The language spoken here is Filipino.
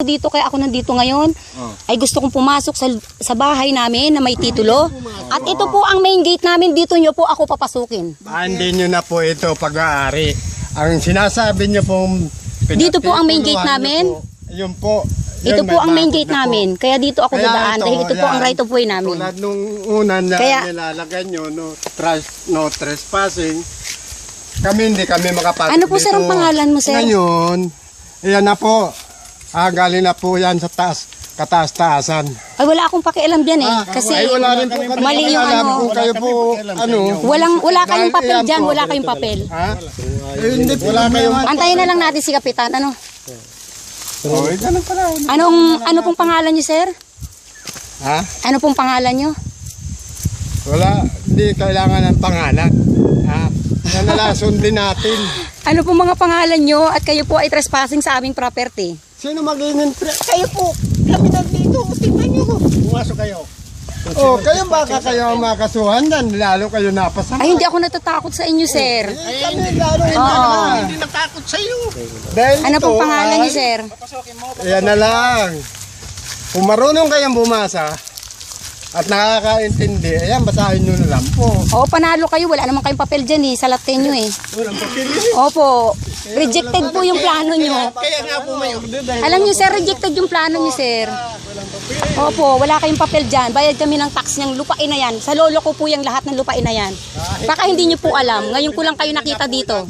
dito, kaya ako nandito ngayon. Ay gusto kong pumasok sa bahay namin na may titulo. At ito po ang main gate namin, dito nyo po ako papasukin. Hindi nyo na po ito pag-aari. Ang sinasabi nyo pong... Dito po ang main gate namin. Yun po. Ito po ang main gate namin. Kaya dito ako dadaan dahil ito po ang right of way namin. Tulad nung una na Kaya- nilalagay nyo, no trespassing. Hindi kami makapasok Ano po, dito. sir, ang pangalan mo, sir? Ngayon, yan na po. Galing na po yan sa kataas-taasan. Ay wala akong pakialam diyan eh. Kasi Ay, wala rin po kami mali yung pakialam ano. kung kayo po, Wala kayong papel Dahil diyan, iyan po. wala kayong papel. Ha? Hindi po. Wala kayong... Antayin na lang natin si Kapitan. Ano? ganun pala. Ano pong pangalan niyo, sir? Ha? Ano pong pangalan niyo? Wala, hindi kailangan ng pangalan. Ha? Yan na lang, sundin natin. Ano pong mga pangalan niyo at kayo po ay trespassing sa aming property? Sino magiging Kayo po, kami nandito. Tingnan nyo. Pumasok kayo. kayo baka kayo ang makasuhan yan, lalo kayo napasama. Ay hindi ako natatakot sa inyo, sir. Kami lalo Oo. Hindi natakot sa'yo. Dahil Ano pong ito pangalan niyo, ay- sir? Yan na lang. Kung marunong kayong bumasa at nakakaintindi, ayan, basahin nyo na lang po. Oo, panalo kayo. Wala naman kayong papel dyan eh. Sa latte nyo eh. Opo. Rejected po yung plano nyo. Kaya nga po may order dahil Alam nyo, sir, rejected yung plano nyo, sir. Opo, wala kayong papel dyan. Bayad kami ng tax niyang lupain na yan. Sa lolo ko po yung lahat ng lupain na yan. Baka hindi nyo po alam. Ngayon ko lang kayo nakita dito.